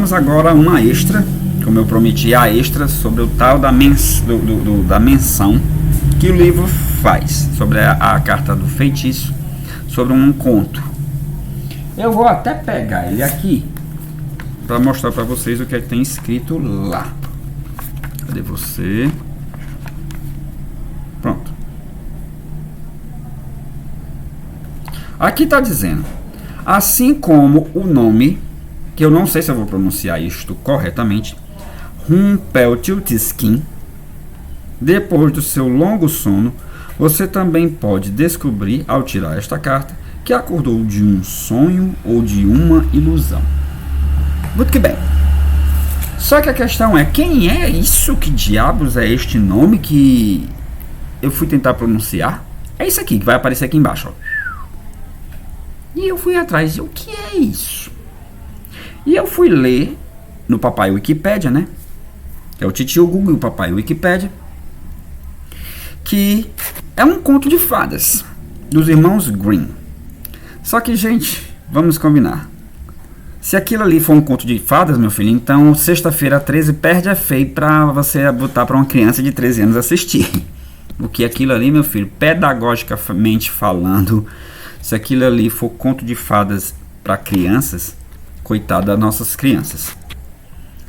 Vamos agora a uma extra, como eu prometi, a extra sobre o tal da menção que o livro faz sobre a carta do feitiço, sobre um conto. Eu vou até pegar ele aqui para mostrar para vocês o que é que tem escrito lá. Cadê você? Pronto. Aqui está dizendo, assim como o nome, que eu não sei se eu vou pronunciar isto corretamente, Rumpelstiltskin, depois do seu longo sono, você também pode descobrir, ao tirar esta carta, que acordou de um sonho ou de uma ilusão. Muito que bem. Só que a questão é, quem é isso? Que diabos é este nome que eu fui tentar pronunciar? É isso aqui, que vai aparecer aqui embaixo, ó. E eu fui atrás, o que é isso? E eu fui ler no Papai Wikipédia, né? É o titio Google e o Papai Wikipédia, que é um conto de fadas dos irmãos Grimm. Só que, gente, vamos combinar. Se aquilo ali for um conto de fadas, meu filho, então sexta-feira 13 perde a feio pra você botar pra uma criança de 13 anos assistir. Porque aquilo ali, meu filho, pedagogicamente falando, se aquilo ali for conto de fadas para crianças, coitado das nossas crianças.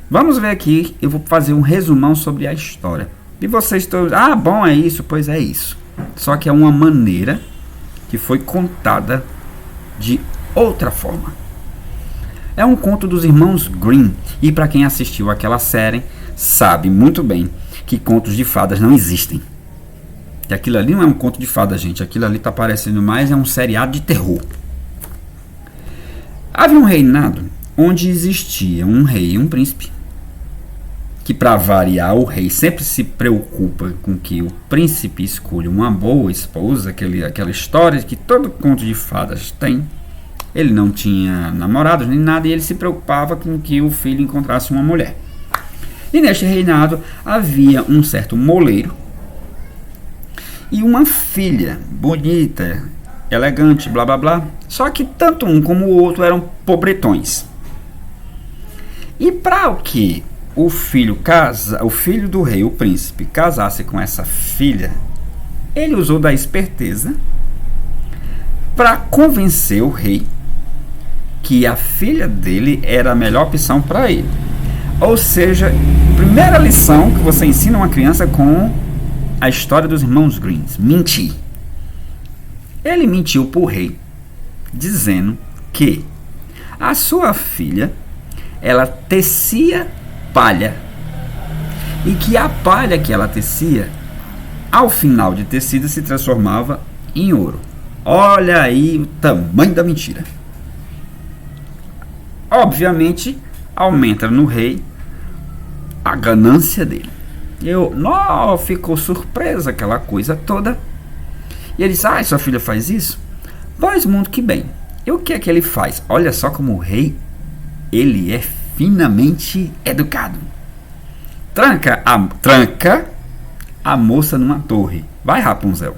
Vamos ver aqui, eu vou fazer um resumão sobre a história. E vocês todos, bom, é isso, pois é isso. Só que é uma maneira que foi contada de outra forma. É um conto dos irmãos Grimm, e para quem assistiu aquela série, sabe muito bem que contos de fadas não existem. Que aquilo ali não é um conto de fadas, gente. Aquilo ali está parecendo mais um seriado de terror. Havia um reinado onde existia um rei e um príncipe, que, para variar, o rei sempre se preocupa com que o príncipe escolha uma boa esposa, aquela história que todo conto de fadas tem. Ele não tinha namorados nem nada, e ele se preocupava com que o filho encontrasse uma mulher. E neste reinado havia um certo moleiro e uma filha bonita, elegante, blá blá blá. Só que tanto um como o outro eram pobretões. E para que o filho do rei, o príncipe, casasse com essa filha, ele usou da esperteza para convencer o rei que a filha dele era a melhor opção para ele. Ou seja, primeira lição que você ensina uma criança com a história dos irmãos Grimm: mentir. Ele mentiu para o rei, dizendo que a sua filha, ela tecia palha, e que a palha que ela tecia, ao final de tecido, se transformava em ouro. Olha aí o tamanho da mentira. Obviamente, aumenta no rei a ganância dele. Ficou surpresa, aquela coisa toda. E ele disse, sua filha faz isso? Pois muito que bem. E o que é que ele faz? Olha só como o rei, ele é finamente educado. Tranca a moça numa torre. Vai, Rapunzel.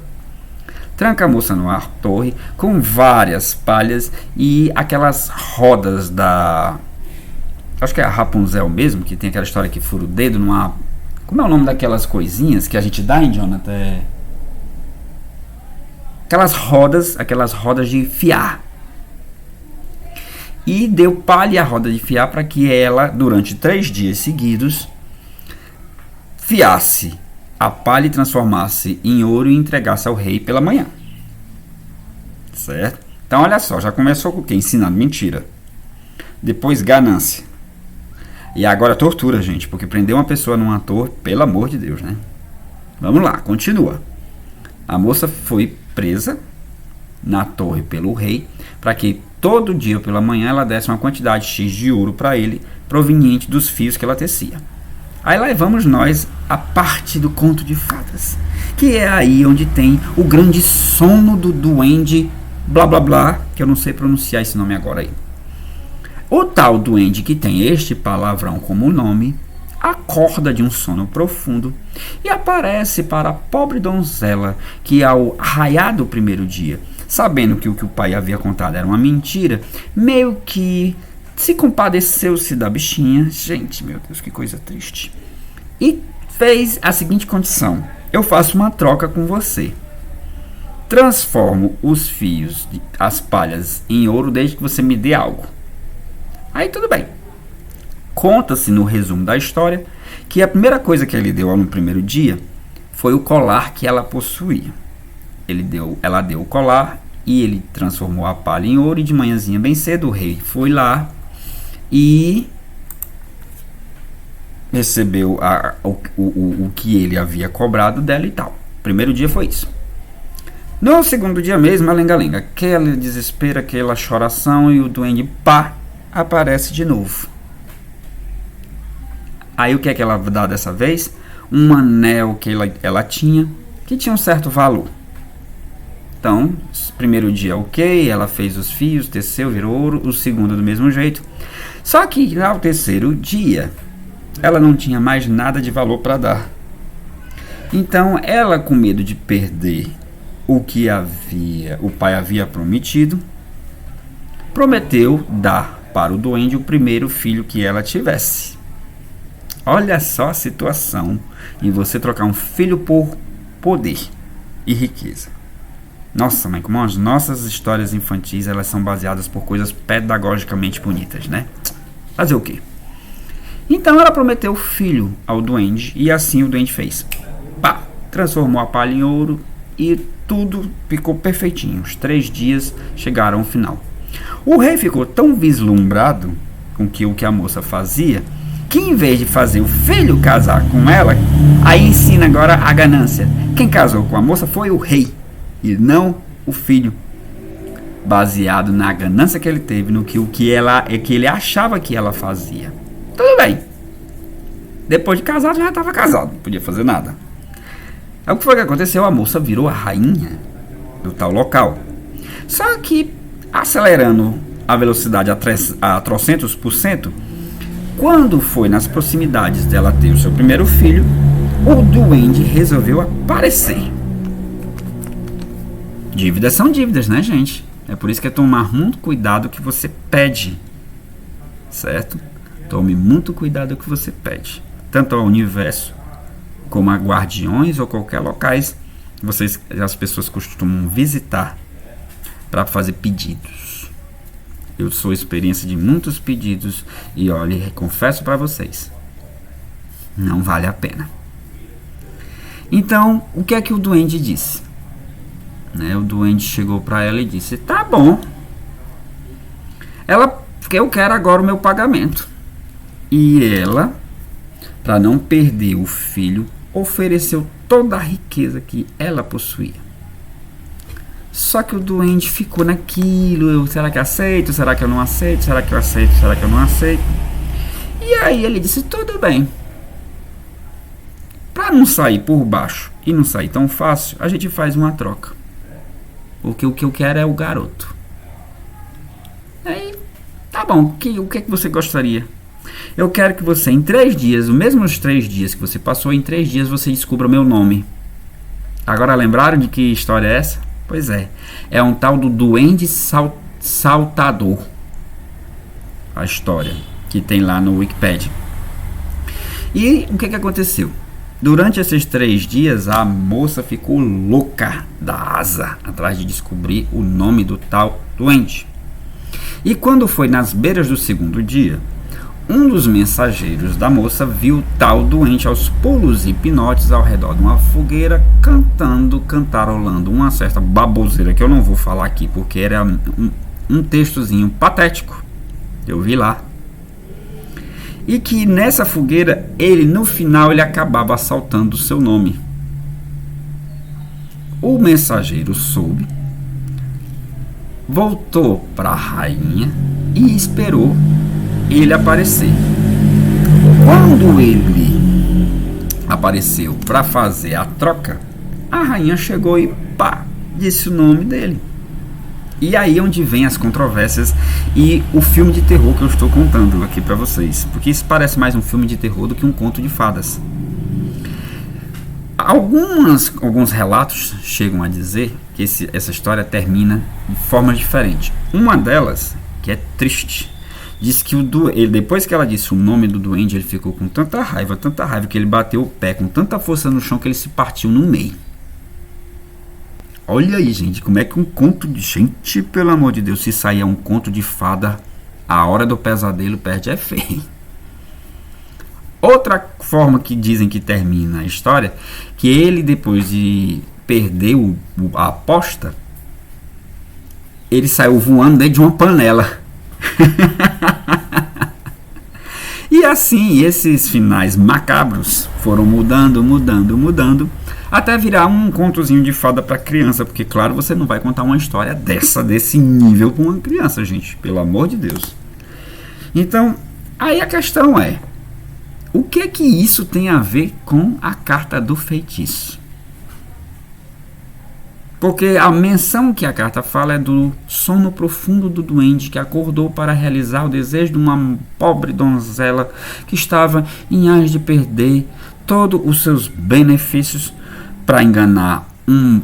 Tranca a moça numa torre com várias palhas e aquelas rodas da... Acho que é a Rapunzel mesmo, que tem aquela história que fura o dedo numa... Como é o nome daquelas coisinhas que a gente dá, hein, Jonathan? Aquelas rodas de fiar. E deu palha a roda de fiar para que ela, durante 3 dias seguidos, fiasse a palha e transformasse em ouro e entregasse ao rei pela manhã. Certo? Então, olha só, já começou com o quê? Ensinando mentira. Depois, ganância. E agora tortura, gente, porque prender uma pessoa numa torre, pelo amor de Deus, né? Vamos lá, continua. A moça foi presa na torre pelo rei, para que todo dia pela manhã ela desse uma quantidade X de ouro para ele, proveniente dos fios que ela tecia. Aí lá vamos nós a parte do conto de fadas, que é aí onde tem o grande sono do duende, blá blá blá, que eu não sei pronunciar esse nome agora aí. O tal duende que tem este palavrão como nome, acorda de um sono profundo e aparece para a pobre donzela que, ao raiar do primeiro dia, sabendo que o pai havia contado era uma mentira, meio que se compadeceu-se da bichinha. Gente, meu Deus, que coisa triste. E fez a seguinte condição: eu faço uma troca com você. Transformo os fios, as palhas, em ouro desde que você me dê algo. Aí tudo bem. Conta-se no resumo da história que a primeira coisa que ele deu no primeiro dia foi o colar que ela possuía. Ela deu o colar e ele transformou a palha em ouro, e de manhãzinha bem cedo o rei foi lá e recebeu o que ele havia cobrado dela e tal. Primeiro dia foi isso. No segundo dia mesmo, a lenga-lenga, aquele desespero, aquela choração, e o duende, pá, aparece de novo. Aí o que é que ela dá dessa vez? Um anel que ela tinha, que tinha um certo valor. Então, primeiro dia ok, ela fez os fios, teceu, virou ouro. O segundo do mesmo jeito. Só que ao terceiro dia, ela não tinha mais nada de valor para dar. Então, ela, com medo de perder o que o pai havia prometido, prometeu dar para o duende o primeiro filho que ela tivesse. Olha só a situação em você trocar um filho por poder e riqueza. Nossa, mãe, como as nossas histórias infantis, elas são baseadas por coisas pedagogicamente bonitas, né? Fazer o quê? Então ela prometeu o filho ao duende, e assim o duende fez. Pá, transformou a palha em ouro e tudo ficou perfeitinho. Os 3 dias chegaram ao final. O rei ficou tão vislumbrado com o que a moça fazia, que em vez de fazer o filho casar com ela, aí ensina agora a ganância. Quem casou com a moça foi o rei, e não o filho, baseado na ganância que ele teve, no que ele achava que ela fazia. Tudo bem. Depois de casado, já estava casado, não podia fazer nada. Aí o que foi que aconteceu? A moça virou a rainha do tal local. Só que, acelerando a velocidade a trocentos por cento, quando foi nas proximidades dela ter o seu primeiro filho, o duende resolveu aparecer. Dívidas são dívidas, né, gente? É por isso que é tomar muito cuidado que você pede, certo? Tome muito cuidado que você pede, tanto ao universo como a guardiões ou qualquer locais as pessoas costumam visitar para fazer pedidos. Eu sou experiência de muitos pedidos e olha, confesso para vocês, não vale a pena. Então, o que é que o duende disse? O duende chegou para ela e disse: tá bom, eu quero agora o meu pagamento. E ela, para não perder o filho, ofereceu toda a riqueza que ela possuía. Só que o duende ficou naquilo: será que aceito? Será que eu não aceito? Será que eu aceito? Será que eu não aceito? E aí ele disse: tudo bem. Para não sair por baixo e não sair tão fácil, a gente faz uma troca. Porque o que eu quero é o garoto. Aí, tá bom, o que é que você gostaria? Eu quero que você, em 3 dias, os mesmos 3 dias que você passou, em 3 dias você descubra o meu nome. Agora lembraram de que história é essa? Pois é um tal do Duende Saltador. A história que tem lá no Wikipedia. E o que aconteceu? Durante esses 3 dias, a moça ficou louca da asa, atrás de descobrir o nome do tal duende. E quando foi nas beiras do segundo dia, um dos mensageiros da moça viu o tal duende aos pulos e pinotes ao redor de uma fogueira, cantarolando uma certa baboseira que eu não vou falar aqui, porque era um textozinho patético. Eu vi lá. E que nessa fogueira, no final, ele acabava saltando o seu nome. O mensageiro soube, voltou para a rainha e esperou ele aparecer. Quando ele apareceu para fazer a troca, a rainha chegou e pá, disse o nome dele. E aí é onde vem as controvérsias e o filme de terror que eu estou contando aqui para vocês, porque isso parece mais um filme de terror do que um conto de fadas. Alguns relatos chegam a dizer que essa história termina de forma diferente. Uma delas, que é triste, Diz que ele, depois que ela disse o nome do duende, ele ficou com tanta raiva, que ele bateu o pé com tanta força no chão que ele se partiu no meio. Olha aí, gente, como é que um conto de... Gente, pelo amor de Deus, se sair um conto de fada, a hora do pesadelo perde é feio. Outra forma que dizem que termina a história, que ele, depois de perder a aposta, ele saiu voando dentro de uma panela. E assim, esses finais macabros foram mudando, até virar um contozinho de fada para criança, porque claro, você não vai contar uma história desse nível para uma criança, gente, pelo amor de Deus. Então, aí a questão é, o que isso tem a ver com a carta do feitiço? Porque a menção que a carta fala é do sono profundo do duende que acordou para realizar o desejo de uma pobre donzela que estava em ás de perder todos os seus benefícios para enganar um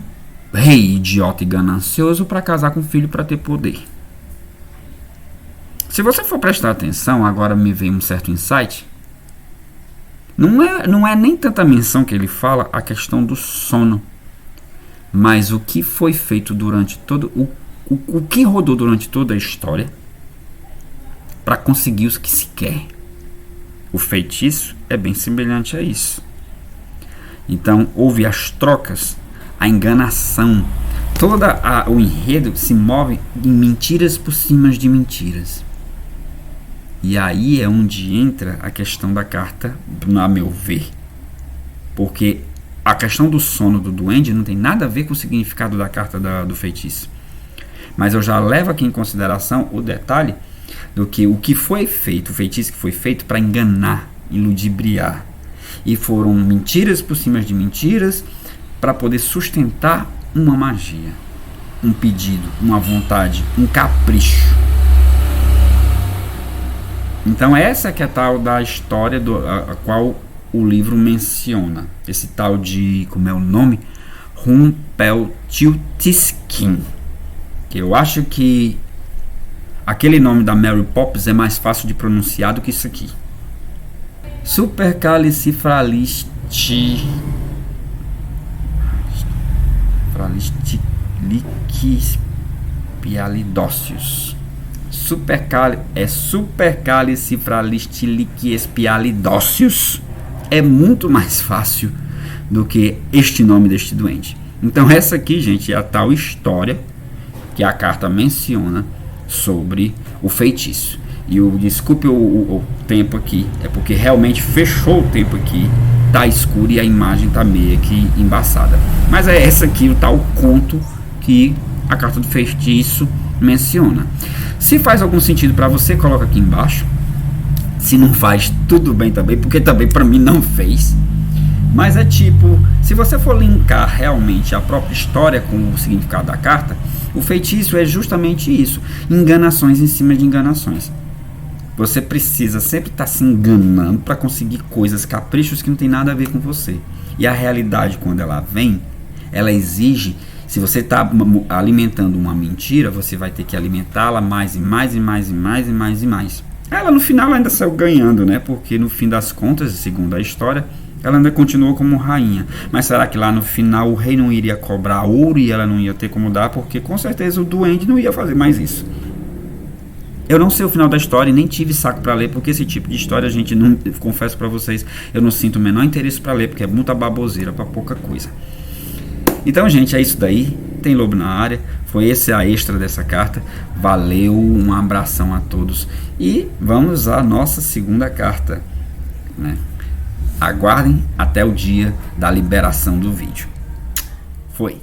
rei idiota e ganancioso para casar com o filho para ter poder. Se você for prestar atenção, agora me veio um certo insight. Não é nem tanta menção que ele fala a questão do sono, mas o que foi feito durante todo o que rodou durante toda a história para conseguir os que se quer. O feitiço é bem semelhante a isso. Então houve as trocas, a enganação, o enredo se move em mentiras por cima de mentiras. E aí é onde entra a questão da carta, a meu ver, porque a questão do sono do duende não tem nada a ver com o significado da carta do feitiço. Mas eu já levo aqui em consideração o detalhe do que o que foi feito, o feitiço que foi feito para enganar e ludibriar. E foram mentiras por cima de mentiras para poder sustentar uma magia, um pedido, uma vontade, um capricho. Então essa que é a tal da história a qual o livro menciona, esse tal de, como é o nome? Rumpelstiltskin, que eu acho que aquele nome da Mary Poppins é mais fácil de pronunciar do que isso aqui. Supercalifragilistialidosis. Supercalifragilistialidosis. É muito mais fácil do que este nome deste doente. Então essa aqui, gente, é a tal história que a carta menciona sobre o feitiço. E desculpe o tempo aqui, é porque realmente fechou o tempo aqui, tá escuro e a imagem tá meio que embaçada. Mas é essa aqui o tal conto que a carta do feitiço menciona. Se faz algum sentido para você, coloca aqui embaixo. Se não faz, tudo bem também, porque também para mim não fez. Mas é tipo, se você for linkar realmente a própria história com o significado da carta, o feitiço é justamente isso, enganações em cima de enganações. Você precisa sempre estar se enganando para conseguir coisas, caprichos que não tem nada a ver com você. E a realidade, quando ela vem, ela exige, se você está alimentando uma mentira, você vai ter que alimentá-la mais e mais e mais e mais e mais e mais. Ela no final ainda saiu ganhando, né? Porque no fim das contas, segundo a história, ela ainda continuou como rainha. Mas será que lá no final o rei não iria cobrar ouro e ela não ia ter como dar? Porque com certeza o duende não ia fazer mais isso. Eu não sei o final da história e nem tive saco para ler, porque esse tipo de história, a gente não, confesso para vocês, eu não sinto o menor interesse para ler, porque é muita baboseira para pouca coisa. Então, gente, é isso daí. Tem lobo na área. Foi esse a extra dessa carta. Valeu, um abração a todos. E vamos à nossa segunda carta, né? Aguardem até o dia da liberação do vídeo. Foi.